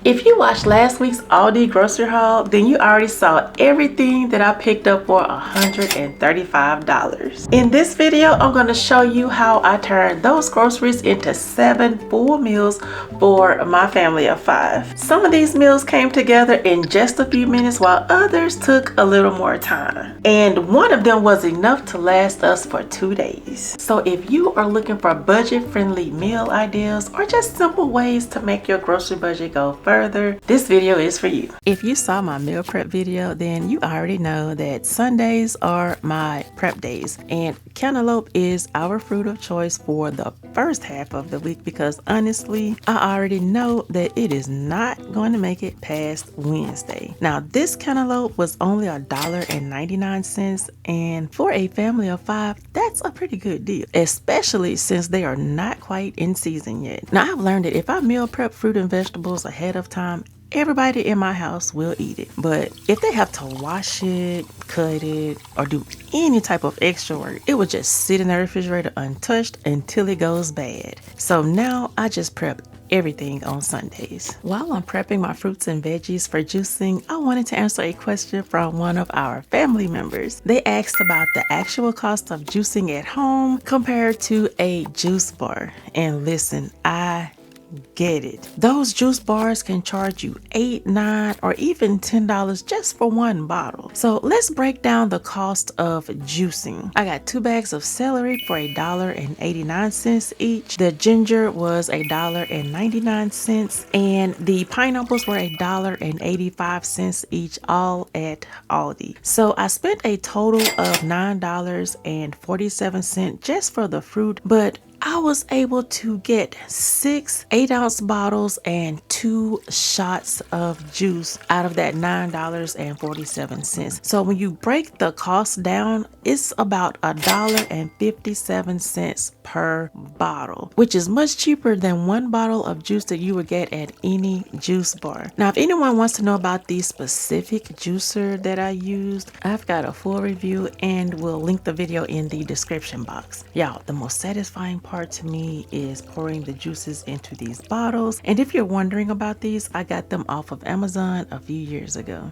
If you watched last week's Aldi grocery haul, then you already saw everything that I picked up for $135. In this video, I'm going to show you how I turned those groceries into 7 full meals for my family of 5. Some of these meals came together in just a few minutes while others took a little more time. And one of them was enough to last us for 2 days. So if you are looking for budget-friendly meal ideas or just simple ways to make your grocery budget go further, this video is for you. If you saw my meal prep video, then you already know that Sundays are my prep days, and cantaloupe is our fruit of choice for the first half of the week because honestly, I already know that it is not going to make it past Wednesday. Now, this cantaloupe was only $1.99, and for a family of 5, that's a pretty good deal, especially since they are not quite in season yet. Now, I've learned that if I meal prep fruit and vegetables ahead of time, everybody in my house will eat it. But if they have to wash it, cut it, or do any type of extra work, it will just sit in the refrigerator untouched until it goes bad. So now I just prep everything on Sundays. While I'm prepping my fruits and veggies for juicing, I wanted to answer a question from one of our family members. They asked about the actual cost of juicing at home compared to a juice bar. And listen, I get it. Those juice bars can charge you $8, $9, or even $10 just for one bottle. So let's break down the cost of juicing. I got 2 bags of celery for $1.89 each. The ginger was $1.99, and the pineapples were $1.85 each, all at Aldi. So I spent a total of $9.47 just for the fruit, but I was able to get 6 8-ounce bottles and 2 shots of juice out of that $9.47. So when you break the cost down, it's about $1.57 per bottle, which is much cheaper than one bottle of juice that you would get at any juice bar. Now, if anyone wants to know about the specific juicer that I used, I've got a full review and we'll link the video in the description box. Y'all, the most satisfying part to me is pouring the juices into these bottles. And if you're wondering about these, I got them off of Amazon a few years ago.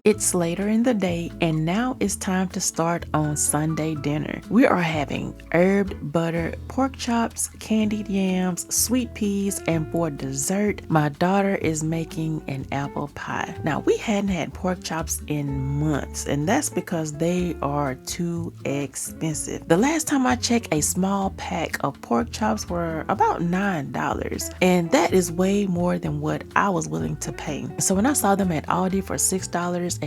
It's later in the day, and now it's time to start on Sunday dinner. We are having herbed butter pork chops, candied yams, sweet peas, and for dessert, my daughter is making an apple pie. Now, we hadn't had pork chops in months, and that's because they are too expensive. The last time I checked, a small pack of pork chops were about $9, and that is way more than what I was willing to pay. So when I saw them at Aldi for $6.75,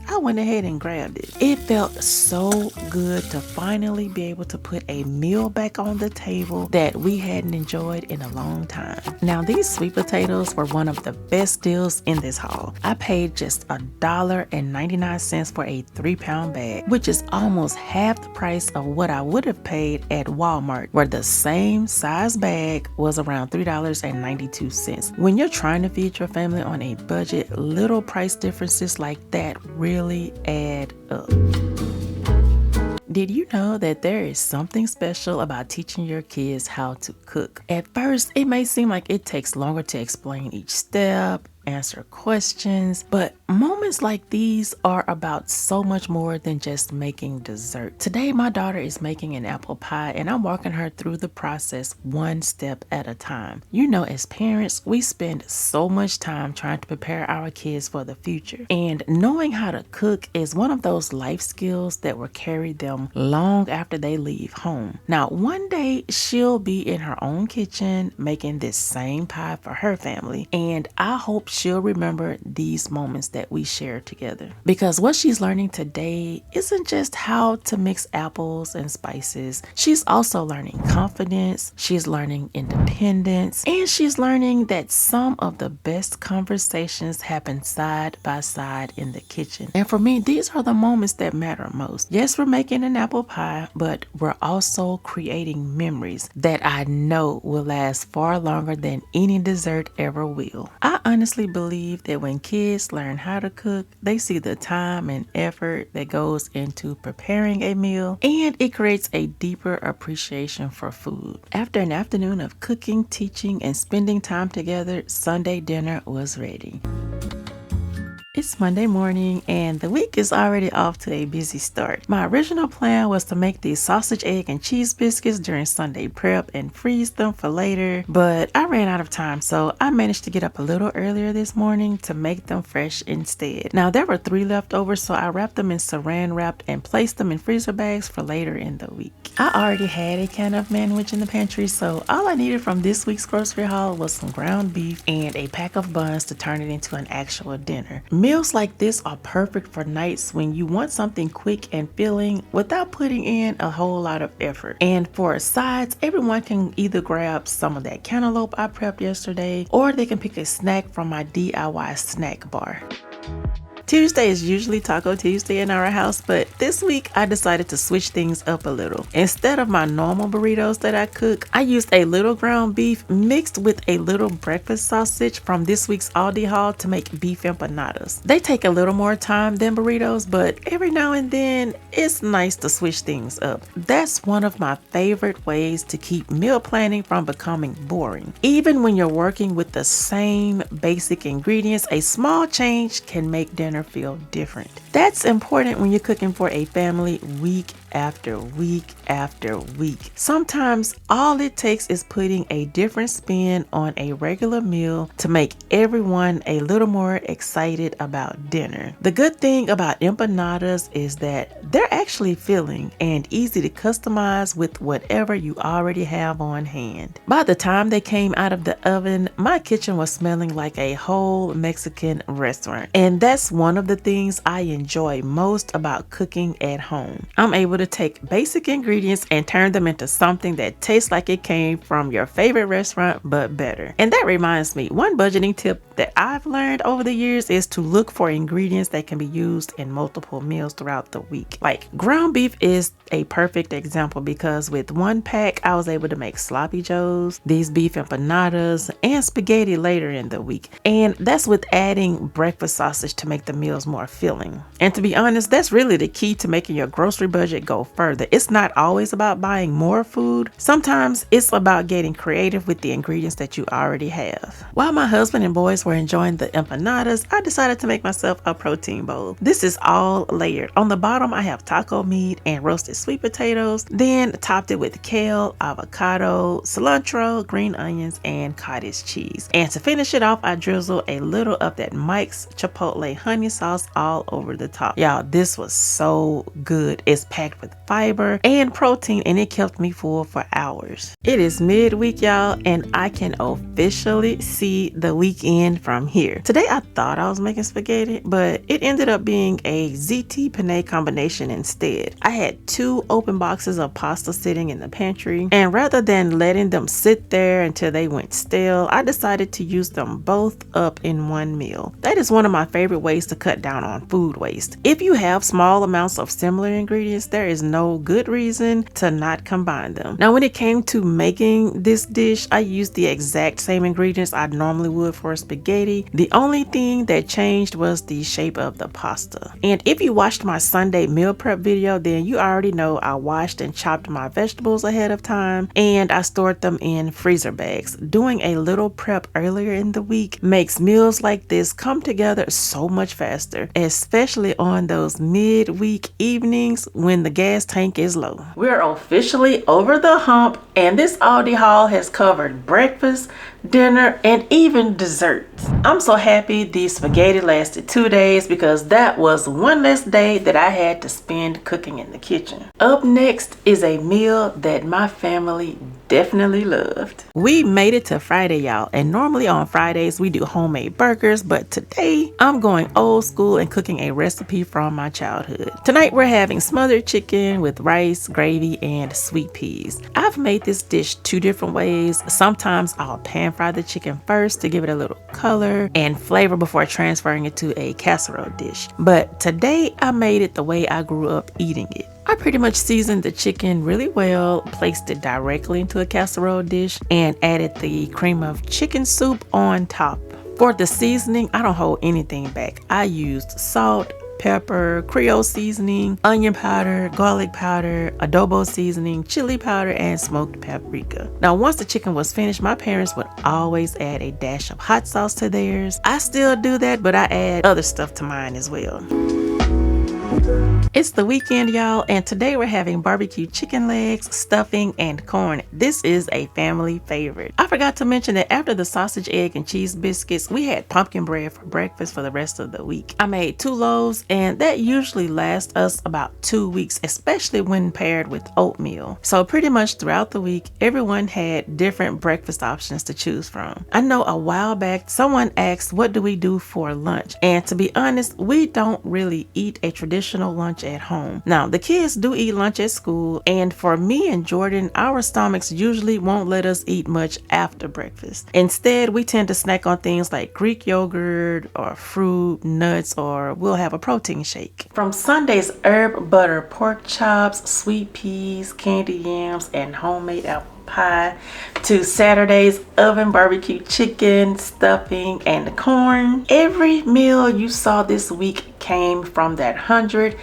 I went ahead and grabbed it. It felt so good to finally be able to put a meal back on the table that we hadn't enjoyed in a long time. Now, these sweet potatoes were one of the best deals in this haul. I paid just $1.99 for a 3-pound bag, which is almost half the price of what I would have paid at Walmart, where the same size bag was around $3.92. When you're trying to feed your family on a budget, little price differences like that really add up. Did you know that there is something special about teaching your kids how to cook? At first, it may seem like it takes longer to explain each step, answer questions, but moments like these are about so much more than just making dessert. Today, my daughter is making an apple pie, and I'm walking her through the process one step at a time. You know, as parents, we spend so much time trying to prepare our kids for the future, and knowing how to cook is one of those life skills that will carry them long after they leave home. Now, one day she'll be in her own kitchen making this same pie for her family, and I hope she'll remember these moments that we share together. Because what she's learning today isn't just how to mix apples and spices. She's also learning confidence, she's learning independence, and she's learning that some of the best conversations happen side by side in the kitchen. And for me, these are the moments that matter most. Yes, we're making an apple pie, but we're also creating memories that I know will last far longer than any dessert ever will. I honestly believe that when kids learn how to cook, they see the time and effort that goes into preparing a meal, and it creates a deeper appreciation for food. After an afternoon of cooking, teaching, and spending time together, Sunday dinner was ready. It's Monday morning and the week is already off to a busy start. My original plan was to make these sausage, egg, and cheese biscuits during Sunday prep and freeze them for later, but I ran out of time, so I managed to get up a little earlier this morning to make them fresh instead. Now there were 3 left over, so I wrapped them in saran wrap and placed them in freezer bags for later in the week. I already had a can of manwich in the pantry, so all I needed from this week's grocery haul was some ground beef and a pack of buns to turn it into an actual dinner. Meals like this are perfect for nights when you want something quick and filling without putting in a whole lot of effort. And for sides, everyone can either grab some of that cantaloupe I prepped yesterday, or they can pick a snack from my DIY snack bar. Tuesday is usually Taco Tuesday in our house, but this week I decided to switch things up a little. Instead of my normal burritos that I cook, I used a little ground beef mixed with a little breakfast sausage from this week's Aldi haul to make beef empanadas. They take a little more time than burritos, but every now and then it's nice to switch things up. That's one of my favorite ways to keep meal planning from becoming boring. Even when you're working with the same basic ingredients, a small change can make dinner feel different. That's important when you're cooking for a family week after week after week. Sometimes all it takes is putting a different spin on a regular meal to make everyone a little more excited about dinner. The good thing about empanadas is that they're actually filling and easy to customize with whatever you already have on hand. By the time they came out of the oven, my kitchen was smelling like a whole Mexican restaurant. And that's one of the things I enjoy most about cooking at home. I'm able to take basic ingredients and turn them into something that tastes like it came from your favorite restaurant, but better. And that reminds me, one budgeting tip that I've learned over the years is to look for ingredients that can be used in multiple meals throughout the week. Like ground beef is a perfect example because with 1 pack, I was able to make sloppy joes, these beef empanadas, and spaghetti later in the week. And that's with adding breakfast sausage to make the meals more filling. And to be honest, that's really the key to making your grocery budget go further. It's not always about buying more food. Sometimes it's about getting creative with the ingredients that you already have. While my husband and boys were enjoying the empanadas, I decided to make myself a protein bowl. This is all layered. On the bottom, I have taco meat and roasted sweet potatoes, then topped it with kale, avocado, cilantro, green onions, and cottage cheese. And to finish it off, I drizzle a little of that Mike's Chipotle honey sauce all over the top. Y'all, this was so good. It's packed with fiber and protein, and it kept me full for hours. It is midweek, y'all, and I can officially see the weekend from here. Today I thought I was making spaghetti, but it ended up being a ziti penne combination instead. I had 2 open boxes of pasta sitting in the pantry, and rather than letting them sit there until they went stale, I decided to use them both up in one meal. That is one of my favorite ways to cut down on food waste. If you have small amounts of similar ingredients, there is no good reason to not combine them. Now, when it came to making this dish, I used the exact same ingredients I normally would for spaghetti. The only thing that changed was the shape of the pasta. And if you watched my Sunday meal prep video, then you already know I washed and chopped my vegetables ahead of time, and I stored them in freezer bags. Doing a little prep earlier in the week makes meals like this come together so much faster, especially on those midweek evenings when the gas tank is low. We're officially over the hump, and this Aldi haul has covered breakfast, dinner, and even desserts. I'm so happy the spaghetti lasted 2 days because that was one less day that I had to spend cooking in the kitchen. Up next is a meal that my family definitely loved. We made it to Friday, y'all, and normally on Fridays we do homemade burgers, but today I'm going old school and cooking a recipe from my childhood. Tonight we're having smothered chicken with rice, gravy, and sweet peas. I've made this dish 2 different ways. Sometimes I'll pan fry the chicken first to give it a little color and flavor before transferring it to a casserole dish. But today I made it the way I grew up eating it. I pretty much seasoned the chicken really well, placed it directly into a casserole dish, and added the cream of chicken soup on top. For the seasoning, I don't hold anything back. I used salt, pepper, Creole seasoning, onion powder, garlic powder, adobo seasoning, chili powder, and smoked paprika. Now, once the chicken was finished, my parents would always add a dash of hot sauce to theirs. I still do that, but I add other stuff to mine as well. It's the weekend, y'all, and today we're having barbecue chicken legs, stuffing, and corn. This is a family favorite. I forgot to mention that after the sausage, egg, and cheese biscuits, we had pumpkin bread for breakfast for the rest of the week. I made 2 loaves, and that usually lasts us about 2 weeks, especially when paired with oatmeal. So pretty much throughout the week, everyone had different breakfast options to choose from. I know a while back, someone asked, what do we do for lunch? And to be honest, we don't really eat a traditional lunch at home. Now, the kids do eat lunch at school, and for me and Jordan, our stomachs usually won't let us eat much after breakfast. Instead, we tend to snack on things like Greek yogurt or fruit, nuts, or we'll have a protein shake. From Sunday's herb butter pork chops, sweet peas, candy yams, and homemade apple pie, to Saturday's oven barbecue chicken, stuffing, and corn. Every meal you saw this week came from that $135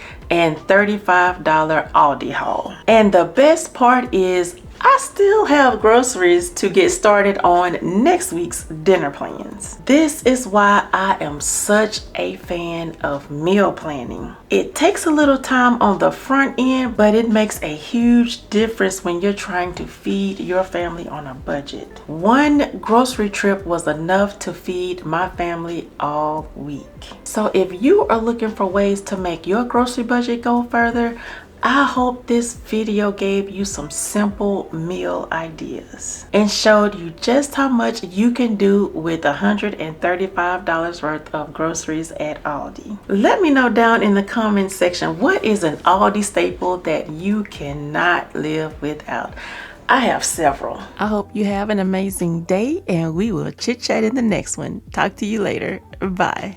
Aldi haul. And the best part is I still have groceries to get started on next week's dinner plans. This is why I am such a fan of meal planning. It takes a little time on the front end, but it makes a huge difference when you're trying to feed your family on a budget. One grocery trip was enough to feed my family all week. So if you are looking for ways to make your grocery budget go further, I hope this video gave you some simple meal ideas and showed you just how much you can do with $135 worth of groceries at Aldi. Let me know down in the comments section, what is an Aldi staple that you cannot live without? I have several. I hope you have an amazing day, and we will chit chat in the next one. Talk to you later. Bye.